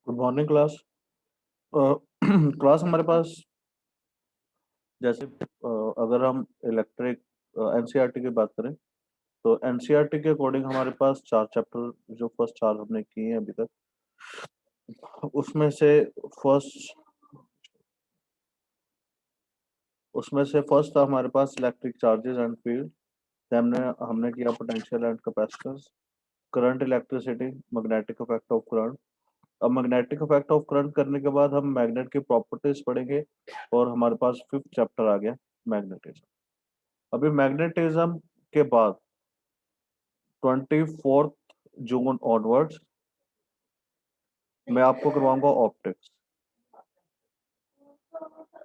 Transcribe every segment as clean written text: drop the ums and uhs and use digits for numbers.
Good morning class. Class हमारे पास जैसे अगर हम इलेक्ट्रिक एनसीईआरटी की बात करें तो एनसीईआरटी के अकॉर्डिंग हमारे पास चार चैप्टर जो फर्स्ट चार हमने किए हैं अभी तक, उसमें से फर्स्ट उसमें से फर्स्ट था हमारे पास इलेक्ट्रिक चार्जेस एंड फील्ड। हमने हमने किया potential and capacitance, current, electricity, magnetic effect of current. अब मैग्नेटिक इफेक्ट ऑफ करंट करने के बाद हम मैग्नेट की प्रॉपर्टीज पढ़ेंगे और हमारे पास फिफ्थ चैप्टर आ गया मैग्नेटिज्म। अभी मैग्नेटिज्म के बाद 24 जून ऑनवर्ड्स मैं आपको करवाऊंगा ऑप्टिक्स,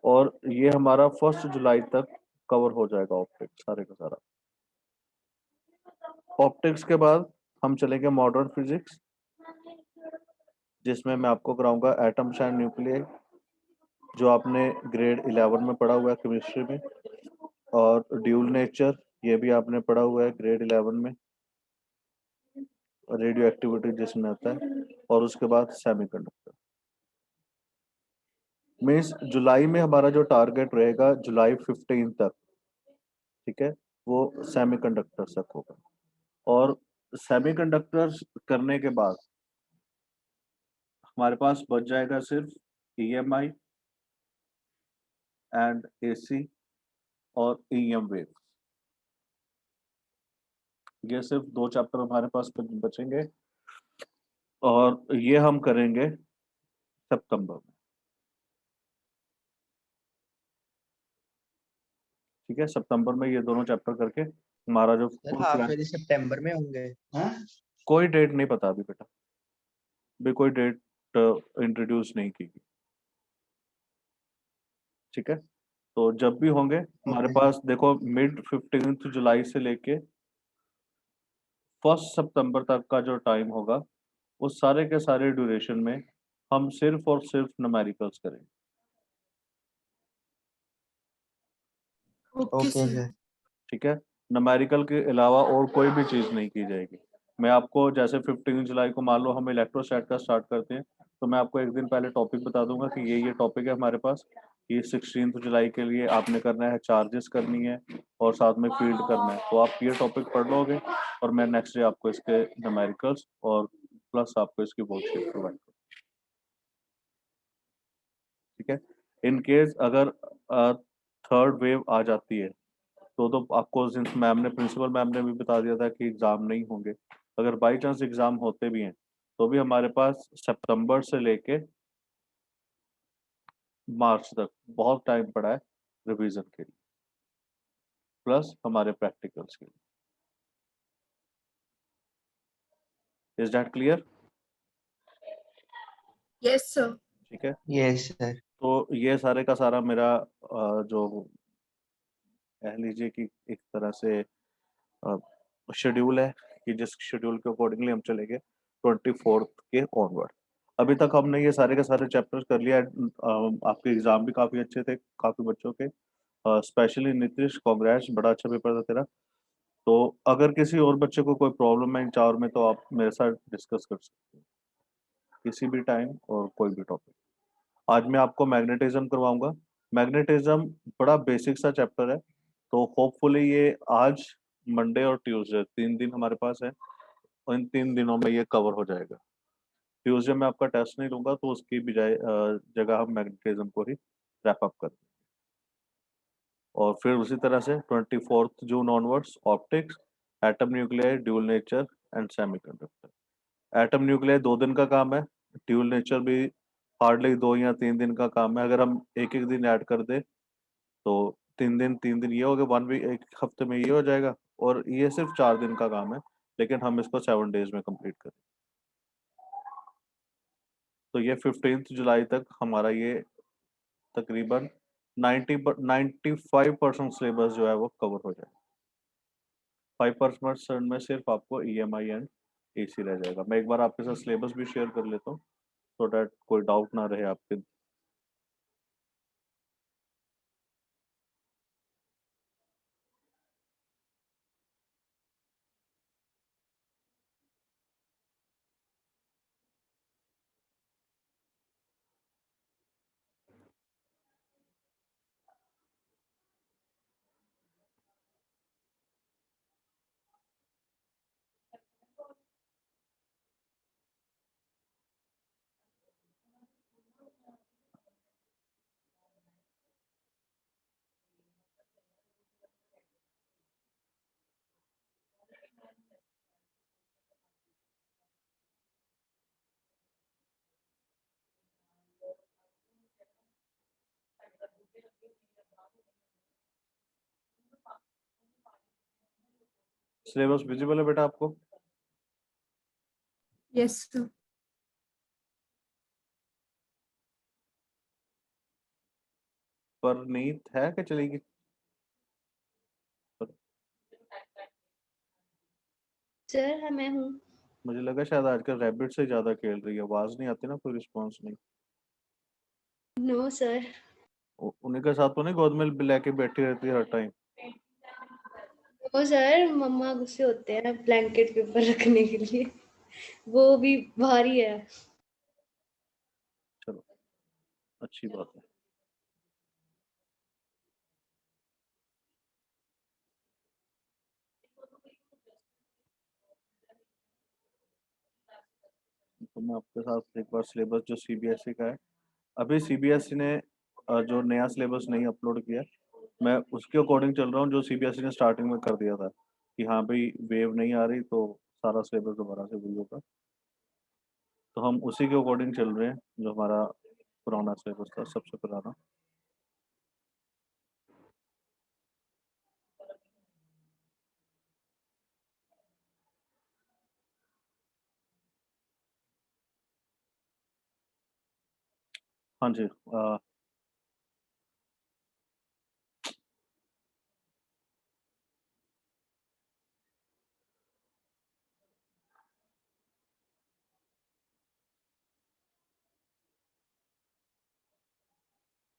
और ये हमारा 1 जुलाई तक कवर हो जाएगा ऑप्टिक्स सारे का सारा। ऑप्टिक्स के बाद हम चलेंगे मॉडर्न फिजिक्स, जिसमें मैं आपको कराऊंगा एटम्स एंड न्यूक्लियस, जो आपने ग्रेड 11 में पढ़ा हुआ है केमिस्ट्री में, और ड्यूल नेचर, ये भी आपने पढ़ा हुआ है ग्रेड 11 में, रेडियो एक्टिविटी जिसमें आता है। और उसके बाद सेमीकंडक्टर। मीन्स जुलाई में हमारा जो टारगेट रहेगा जुलाई 15 तक, ठीक है, वो सेमीकंडक्टर्स तक होगा। और सेमीकंडक्टर्स करने के बाद हमारे पास बच जाएगा सिर्फ ईएमआई एंड एसी और ईएम वेव। ये सिर्फ दो चैप्टर हमारे पास बचेंगे, और ये हम करेंगे सितंबर में। ठीक है, सितंबर में ये दोनों चैप्टर करके हमारा जो sir full half plan. Early सितंबर में होंगे। हाँ कोई डेट नहीं पता अभी बेटा, भी कोई डेट इंट्रोड्यूस नहीं की गई। ठीक है, तो जब भी होंगे हमारे ओके सर। पास देखो मिड 15 जुलाई से लेके 1 सितंबर तक का जो टाइम होगा, उस सारे के सारे ड्यूरेशन में हम सिर्फ और सिर्फ न्यूमेरिकल्स करेंगे। Okay okay sir. सर। ठीक है, न्यूमेरिकल के अलावा और कोई भी चीज़ नहीं की जाएगी। मैं आपको जैसे 15 जुलाई को मान लो हम इलेक्ट्रोस्टैट का स्टार्ट करते हैं, तो मैं आपको एक दिन पहले टॉपिक बता दूंगा कि ये टॉपिक है हमारे पास। ये 16 जुलाई के लिए आपने करना है, चार्जेस करनी है और साथ में फील्ड करना है। तो आप ये टॉपिक पढ़ लोगे और मैं नेक्स्ट डे आपको इसके न्यूमेरिकल्स और प्लस आपको इसकी वर्कशीट प्रोवाइड करूँ। ठीक है, इन केस अगर थर्ड वेव आ जाती है तो आपको सिंस मैम ने, प्रिंसिपल मैम ने भी बता दिया था कि एग्ज़ाम नहीं होंगे। अगर बाई चांस एग्ज़ाम होते भी हैं तो भी हमारे पास सितंबर से लेके मार्च तक बहुत टाइम पड़ा है रिवीजन के लिए, प्लस हमारे प्रैक्टिकल्स के लिए। Is that clear? Yes sir. ठीक है, यस सर। तो ये सारे का सारा मेरा जो कह लीजिए कि एक तरह से शेड्यूल है कि जिस शेड्यूल के अकॉर्डिंगली हम चलेंगे 24 के ऑनवर्ड। अभी तक हमने ये सारे के सारे चैप्टर्स कर लिया। आपके एग्जाम भी काफ़ी अच्छे थे काफ़ी बच्चों के, स्पेशली नीतीश, कांग्रेस, बड़ा अच्छा पेपर था तेरा। तो अगर किसी और बच्चे को कोई प्रॉब्लम है इन चार में तो आप मेरे साथ डिस्कस कर सकते हो किसी भी टाइम और कोई भी टॉपिक। आज मैं आपको मैग्नेटिज्म करवाऊंगा। मैग्नेटिज्म बड़ा बेसिक सा चैप्टर है, तो होपफुली ये आज, मंडे और ट्यूसडे 3 दिन हमारे पास है, और इन 3 दिनों में ये कवर हो जाएगा। ट्यूसडे में आपका टेस्ट नहीं लूंगा, तो उसकी बजाय जगह हम मैग्नेटिज्म को ही रैप अप कर देंगे। और फिर उसी तरह से 24 June onwards optics, atom nuclear, dual nature and semiconductor. Atom nuclear 2 दिन का काम है, ड्यूल नेचर भी हार्डली 2 या 3 दिन का काम है। अगर हम एक एक दिन ऐड कर दे तो 3 दिन 3 दिन ये हो गया, 1 वीक, एक हफ्ते में ये हो जाएगा। और ये सिर्फ 4 दिन का काम है, लेकिन हम इसको 7 डेज में कंप्लीट करें। तो ये 15 जुलाई तक हमारा ये तकरीबन 95% सिलेबस जो है वो कवर हो जाएगा। 5% में सिर्फ आपको ईएमआई एंड एसी रह जाएगा। मैं एक बार आपके साथ सिलेबस भी शेयर कर लेता हूँ, सो डैट कोई डाउट ना रहे आपके। सिलेबस विजिबल है बेटा आपको? Yes sir. परनीत है कि चलेगी? सर हाँ मैं हूँ। मुझे लगा शायद आजकल रैबिट से ज्यादा खेल रही है, आवाज नहीं आती ना, कोई रिस्पॉन्स नहीं। No sir. उन्हीं के साथ तो नहीं गोद में लेके बैठी रहती है हर टाइम? वो सर मम्मा गुस्से होते हैं ब्लैंकेट के ऊपर रखने के लिए, वो भी भारी है। चलो अच्छी बात है। तो मैं आपके साथ एक बार सिलेबस जो सीबीएसई का है, अभी सीबीएसई ने जो नया सिलेबस नहीं अपलोड किया, मैं उसके अकॉर्डिंग चल रहा हूँ जो सीबीएसई ने स्टार्टिंग में कर दिया था कि हाँ भाई वेव नहीं आ रही तो सारा सिलेबस दोबारा से वही होगा। तो हम उसी के अकॉर्डिंग चल रहे हैं जो हमारा पुराना सिलेबस था, सबसे पुराना। हाँ जी।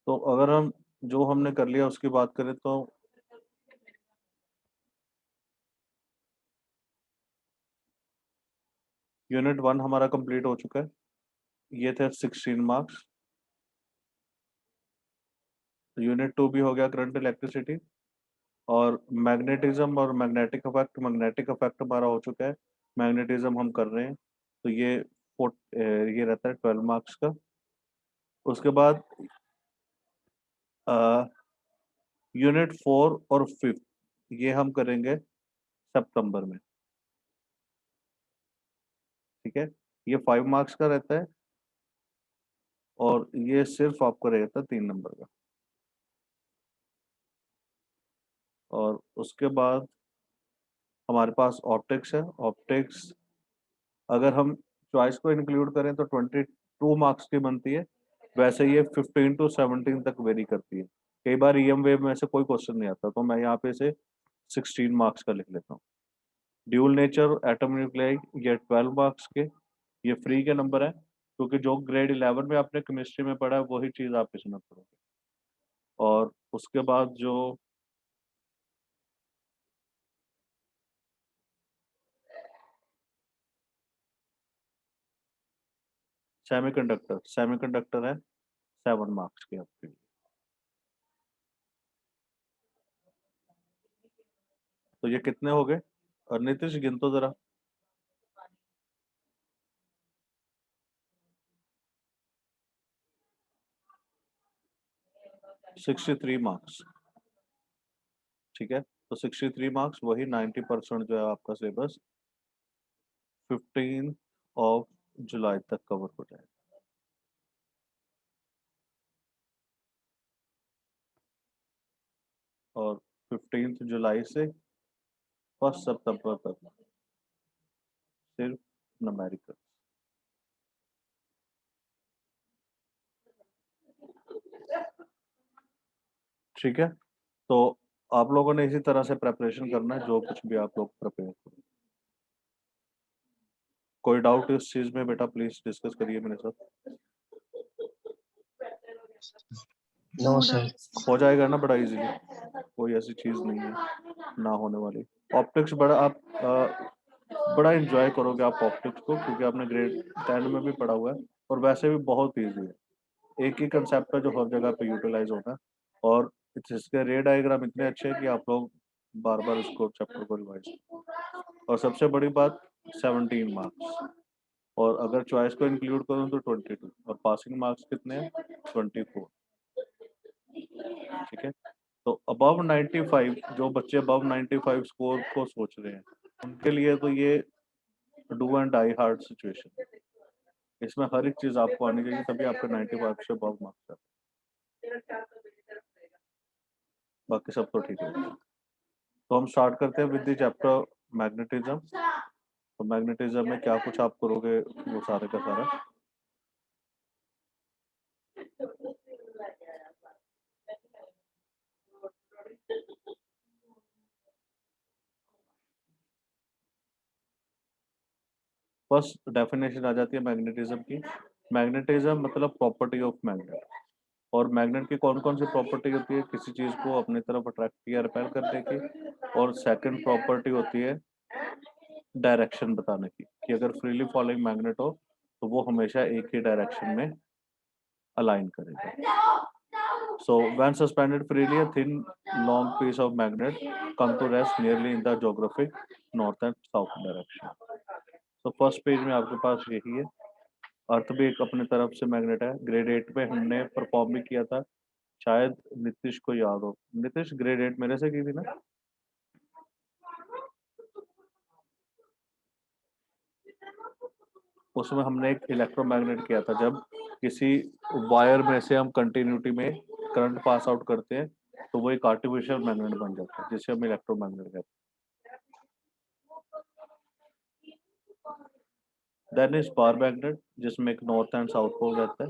तो अगर हम जो हमने कर लिया उसकी बात करें तो यूनिट 1 हमारा कंप्लीट हो चुका है, ये थे 16 मार्क्स। यूनिट 2 भी हो गया, करंट इलेक्ट्रिसिटी। और मैग्नेटिज्म और मैग्नेटिक इफेक्ट हमारा हो चुका है, मैग्नेटिज्म हम कर रहे हैं। तो ये रहता है 12 मार्क्स का। उसके बाद यूनिट 4 और 5 ये हम करेंगे सितंबर में, ठीक है। ये 5 मार्क्स का रहता है और ये सिर्फ आपका रहता है 3 नंबर का। और उसके बाद हमारे पास ऑप्टिक्स है। ऑप्टिक्स अगर हम चॉइस को इंक्लूड करें तो 22 मार्क्स की बनती है, वैसे ये 15 to 17 तक वेरी करती है। कई बार ईएम वेव में से कोई क्वेश्चन नहीं आता, तो मैं यहाँ पे से 16 मार्क्स का लिख लेता हूँ। ड्यूल नेचर एटम न्यूक्लियाई ये 12 मार्क्स के, ये फ्री के नंबर है, क्योंकि जो ग्रेड 11 में आपने केमिस्ट्री में पढ़ा है वही चीज़ आप इसमें पढ़ोगे। और उसके बाद जो सेमीकंडक्टर है 7 मार्क्स के आपके लिए। तो ये कितने हो गए? और नीतीश गिन तो जरा। 63 मार्क्स, ठीक है। तो 63 मार्क्स वही 90% जो है आपका सिलेबस 15 ऑफ जुलाई तक कवर हो जाएगा। और 15 जुलाई से 1 सितंबर तक सिर्फ न्यूमेरिकल। ठीक है। तो आप लोगों ने इसी तरह से प्रेपरेशन करना है, जो कुछ भी आप लोग प्रिपेयर करें। कोई डाउट इस चीज में बेटा प्लीज डिस्कस करिए मेरे साथ। No sir. हो जाएगा ना बड़ा इजीली, कोई ऐसी चीज नहीं है ना होने वाली। ऑप्टिक्स बड़ा आप बड़ा एंजॉय करोगे आप ऑप्टिक्स को, क्योंकि आपने ग्रेड 10 में भी पढ़ा हुआ है और वैसे भी बहुत ईजी है। एक ही कंसेप्ट है जो हर जगह पे यूटिलाइज होता है, और इसके रे डायग्राम इतने अच्छे हैं कि आप लोग बार बार इसको चैप्टर को रिवाइज। और सबसे बड़ी बात 17 मार्क्स, और अगर चॉइस को इंक्लूड करूँ तो 22, और पासिंग मार्क्स कितने हैं? 24, ठीक है। तो अबव 95, जो बच्चे अबव 95 स्कोर को सोच रहे हैं उनके लिए तो ये do and die hard situation. इसमें हर एक चीज आपको आनी चाहिए, तभी आपका 95 से अबव मार्क्स है। बाकी सब तो ठीक है। तो हम स्टार्ट करते हैं विद द चैप्टर मैग्नेटिज्म। तो मैग्नेटिज्म में क्या कुछ आप करोगे वो सारे का सारा। फर्स्ट डेफिनेशन आ जाती है मैग्नेटिज्म की। मैग्नेटिज्म मतलब प्रॉपर्टी ऑफ मैग्नेट। और मैग्नेट की कौन कौन सी प्रॉपर्टी होती है? किसी चीज को अपनी तरफ अट्रैक्ट या रिपेल करने की। और सेकंड प्रॉपर्टी होती है डायरेक्शन बताने की, कि अगर फ्रीली फॉलोइंग मैग्नेट हो तो वो हमेशा एक ही डायरेक्शन में अलाइन करेगा। So when suspended freely, a thin long piece of magnet come to rest nearly in the geographic north and south direction. तो फर्स्ट पेज में आपके पास यही है। अर्थ भी एक अपने तरफ से मैग्नेट है। ग्रेड 8 में हमने परफॉर्म भी किया था, शायद नीतीश को याद हो। नीतीश ग्रेड 8 मेरे से की थी ना? उसमें हमने एक इलेक्ट्रोमैग्नेट किया था। जब किसी वायर में से हम कंटिन्यूटी में करंट पास आउट करते हैं तो वो एक आर्टिफिशियल मैग्नेट बन जाता है, जिसे हम इलेक्ट्रोमैग्नेट कहते हैं। देन इज पावर मैग्नेट, जिसमें एक नॉर्थ एंड साउथ पोल रहता है।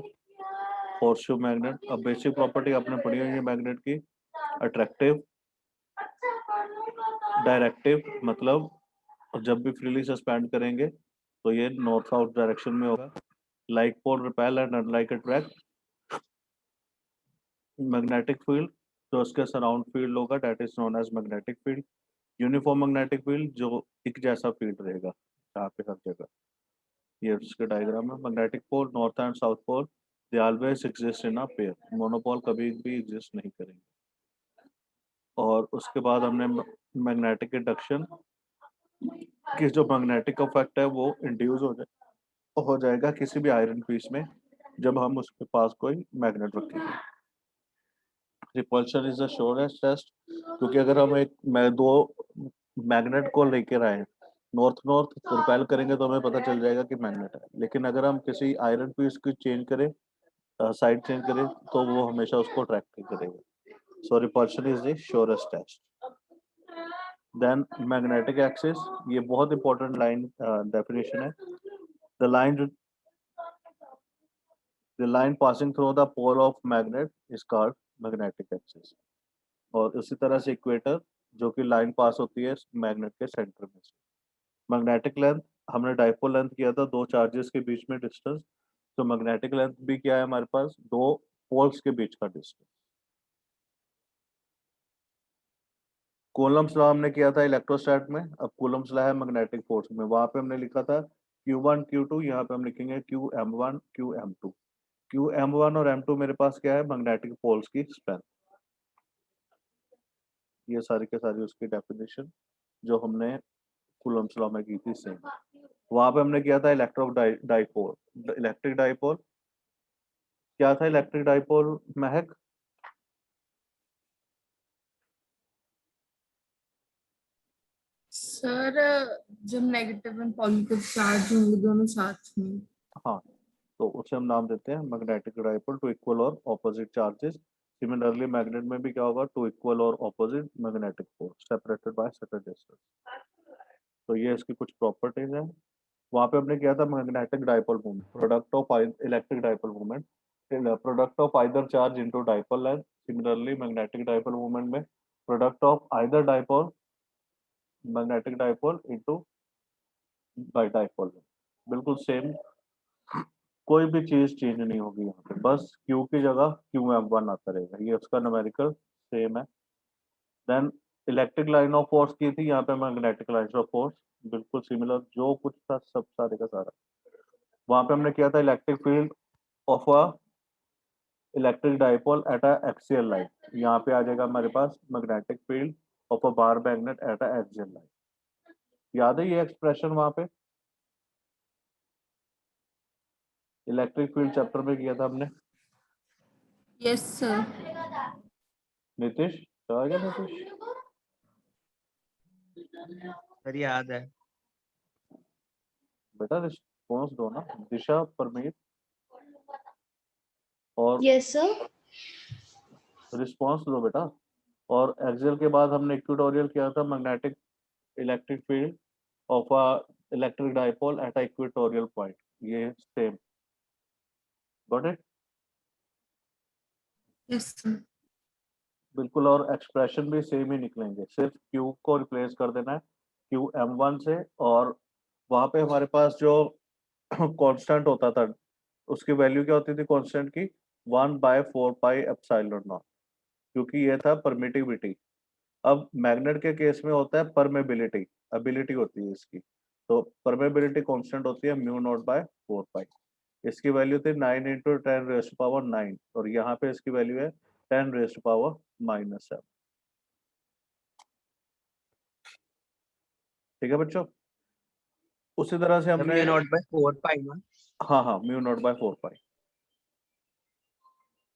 होर्सशू मैग्नेट, अब बेसिक प्रॉपर्टी आपने पढ़ी हुई है मैग्नेट की। अट्रैक्टिव, डायरेक्टिव, मतलब जब भी फ्रीली सस्पेंड करेंगे तो ये नॉर्थ साउथ डायरेक्शन में होगा। Like pole repel and unlike attract. Magnetic field, जो उसके सराउंड फील्ड होगा, that is known as magnetic field. Uniform magnetic field, जो एक जैसा फील्ड रहेगा यहाँ पे हर जगह। ये उसके डायग्राम है। Magnetic pole, north and south pole, they always exist in a pair. Monopole कभी भी एग्जिस्ट नहीं करेंगे। और उसके बाद हमने मैग्नेटिक इंडक्शन, कि जो मैग्नेटिक इफेक्ट है वो इंड्यूस हो जाएगा किसी भी आयरन पीस में जब हम उसके पास कोई मैग्नेट रखेंगे। Repulsion is the surest test, क्योंकि अगर हम दो मैग्नेट को लेकर आए, नॉर्थ नॉर्थ रिपेल करेंगे तो हमें पता चल जाएगा कि मैग्नेट है। लेकिन अगर हम किसी आयरन पीस की चेंज करें, साइड चेंज करें, तो वो हमेशा उसको अट्रैक्ट नहीं करेगा। So repulsion is the surest test. Then magnetic axis, ये बहुत इंपॉर्टेंट लाइन डेफिनेशन है। The line The line passing through the pole of magnet is called magnetic axis। और इसी तरह से इक्वेटर, जो कि लाइन पास होती है मैग्नेट के सेंटर में से। मैग्नेटिक लेंथ, हमने डाइपोल लेंथ किया था, दो चार्जेस के बीच में डिस्टेंस। तो मैग्नेटिक लेंथ भी क्या है हमारे पास? दो पोल्स के बीच का डिस्टेंस। कूलम्ब्स लॉ हमने किया था इलेक्ट्रोस्टैट में, अब कूलम्ब्स लॉ है मैग्नेटिक फोर्स में। वहां पे हमने लिखा था Q1 Q2, यहाँ पे हम लिखेंगे QM1 QM2। QM1 और M2 मेरे पास क्या है? मैग्नेटिक पोल्स की स्ट्रेंथ। ये सारी के सारी उसकी डेफिनेशन जो हमने कूलम्ब्स लॉ में की थी सेम। वहां पे हमने किया था डाइपोल। इलेक्ट्रिक डाइपोल क्या था? इलेक्ट्रिक डाइपोल महक सर, जब नेगेटिव एंड पॉजिटिव चार्ज होंगे दोनों साथ में। हाँ, तो उसे हम नाम देते हैं मैग्नेटिक डाइपोल, टू इक्वल और ऑपोजिट चार्जेस। सिमिलरली मैग्नेट में भी क्या होगा? टू इक्वल और opposite magnetic force separated by certain distance. तो ये इसकी कुछ प्रॉपर्टीज हैं। वहां पे हमने किया था magnetic dipole movement, product of electric dipole movement, product of either charge into dipole length. Similarly magnetic dipole movement में product of either dipole, magnetic dipole into dipole length. बिल्कुल सेम, कोई भी चीज चेंज नहीं होगी यहाँ पे, बस Q की जगह QM1 आता रहेगा। ये उसका न्यूमेरिकल सेम है। Then electric line of force की थी, यहाँ पे मैग्नेटिक लाइन ऑफ फोर्स बिल्कुल सिमिलर, जो कुछ था सब सारे का सारा। वहां पे हमने किया था electric field of a electric dipole at a axial line. यहाँ पे आ जाएगा हमारे पास magnetic field of a bar magnet at a axial line. याद है ये एक्सप्रेशन? वहां पे इलेक्ट्रिक फील्ड चैप्टर में किया था हमने। Yes sir. नीतीश आ गया? नीतीश सर याद है। बेटा रिस्पॉन्स दो ना। दिशा, परमीत और यस सर। रिस्पॉन्स दो बेटा। और एक्सियल के बाद हमने इक्वेटोरियल किया था magnetic electric field of a electric dipole at a equatorial point. ये same, got it? Yes sir. बिल्कुल, और एक्सप्रेशन भी सेम ही निकलेंगे, सिर्फ Q को रिप्लेस कर देना है QM1 से, और वहां पे हमारे पास जो कांस्टेंट होता था उसकी वैल्यू क्या होती थी कांस्टेंट की? 1/4πε0, क्योंकि ये था परमिटिविटी। अब मैग्नेट के केस में होता है परमेबिलिटी, एबिलिटी होती है इसकी, तो परमेबिलिटी कांस्टेंट होती है μ0/4π। इसकी वैल्यू थी 9 × 10⁻⁹ और यहाँ पे इसकी वैल्यू है 10⁻⁻7। ठीक है बच्चों, उसी तरह से हमने μ0/4π ना। हाँ हाँ μ0/4π।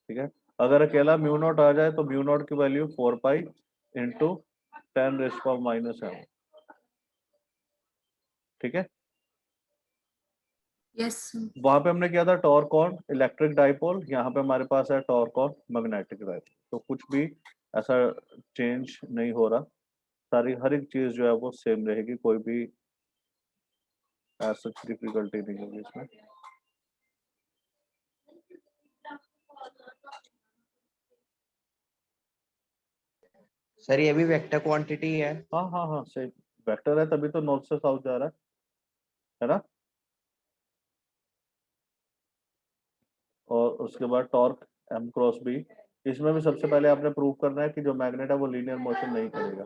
ठीक है, अगर अकेला μ0 आ जाए तो μ0 की वैल्यू 4π इंटू 10⁻⁻7। ठीक है, यस सर। वहां पे हमने किया था टॉर्क ऑन इलेक्ट्रिक डाइपोल, यहाँ पे हमारे पास है टॉर्क ऑन मैग्नेटिक डाइपोल। तो कुछ भी ऐसा चेंज नहीं हो रहा, सारी हर एक चीज जो है वो सेम रहेगी, कोई भी ऐसा डिफिकल्टी नहीं होगी इसमें। सर ये भी वेक्टर क्वांटिटी है। हाँ हाँ हाँ, सही, वेक्टर है तभी तो नॉर्थ से साउथ जा रहा है ना। और उसके बाद टॉर्क M×B, इसमें भी सबसे पहले आपने प्रूव करना है कि जो मैग्नेट है वो लीनियर मोशन नहीं करेगा।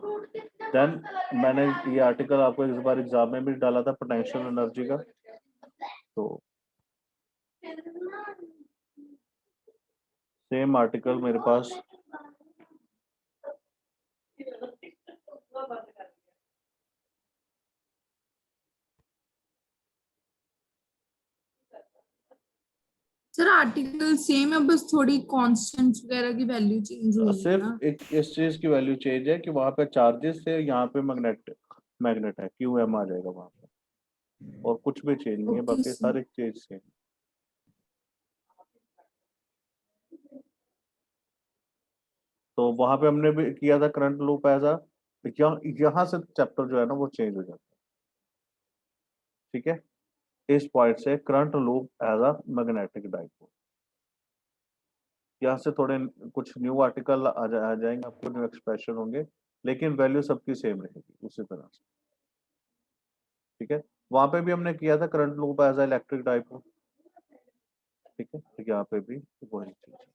देन मैंने ये आर्टिकल आपको इस बार एग्जाम में भी डाला था पोटेंशियल एनर्जी का, तो सेम आर्टिकल मेरे पास सर आर्टिकल सेम है, बस थोड़ी कांस्टेंट्स वगैरह की वैल्यू चेंज हुई है ना। सिर्फ एक इस चीज की वैल्यू चेंज है कि वहां पे चार्जेस थे, यहाँ पे मैग्नेट मैग्नेट है, QM आ जाएगा वहां पे, और कुछ भी चेंज नहीं है, ओके बाकी सर। सारी चीज सेम। तो वहां पे हमने भी किया था करंट लूप ऐसा, यहाँ से चैप्टर जो है ना वो चेंज हो जाता है। ठीक है, इस पॉइंट से current loop as a magnetic dipole, यहाँ से थोड़े कुछ न्यू आर्टिकल आ जाएंगे, आपको न्यू एक्सप्रेशन होंगे, लेकिन वैल्यू सबकी सेम रहेगी उसी तरह से। ठीक है, वहां पे भी हमने किया था current loop as a electric dipole. ठीक है, तो यहाँ पे भी वही चीज है।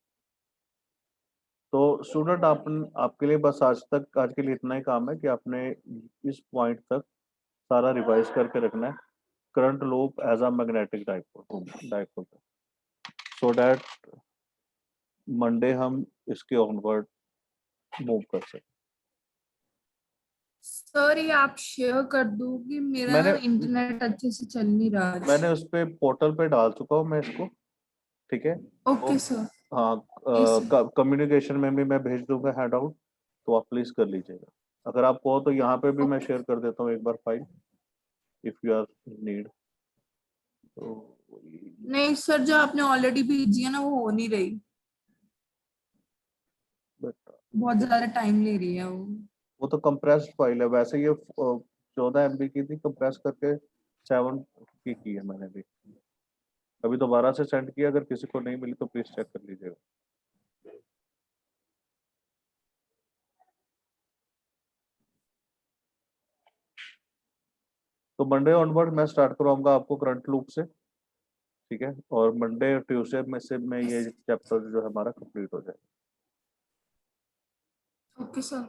तो स्टूडेंट आपके लिए बस आज के लिए इतना ही काम है कि आपने इस पॉइंट तक सारा रिवाइज करके रखना है, current loop as a magnetic dipole dipole, so that Monday हम इसके ऑनवर्ड मूव कर सकें। सर ये आप शेयर कर दो कि मेरा मैंने इंटरनेट अच्छे से चल नहीं रहा आज। मैंने उस पे पोर्टल पे डाल चुका हूँ मैं इसको। ठीक है, तो ओके सर। हाँ, यस सर। कम्युनिकेशन में भी मैं भेज दूंगा हैंड आउट, तो आप प्लीज कर लीजिएगा। अगर आपको हो तो यहाँ पे भी मैं शेयर कर देता हूँ एक बार file, if you are need. तो नहीं सर, जो आपने ऑलरेडी भेजी है ना वो हो नहीं रही, बट बहुत ज्यादा टाइम ले रही है वो। वो तो कंप्रेस्ड फाइल है, वैसे ये 14 MB की थी, कंप्रेस करके 7 की है मैंने भी। अभी दोबारा से सेंड किया, अगर किसी को नहीं मिली तो प्लीज चेक कर लीजिएगा। तो मंडे ऑनवर्ड मैं स्टार्ट करवाऊंगा आपको करंट लूप से। ठीक है, और मंडे और ट्यूसडे में से में ये चैप्टर जो है हमारा कंप्लीट हो जाएगा। Okay sir.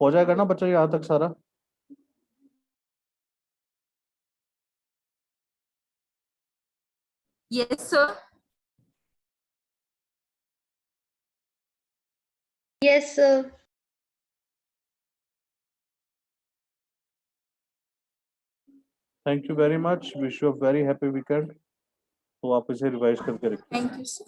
हो जाएगा ना बच्चों यहाँ तक सारा? Yes, sir. Yes, sir. Thank you very much, wish you a very happy weekend. तो आप इसे रिवाइज करके रखिए। Thank you, sir.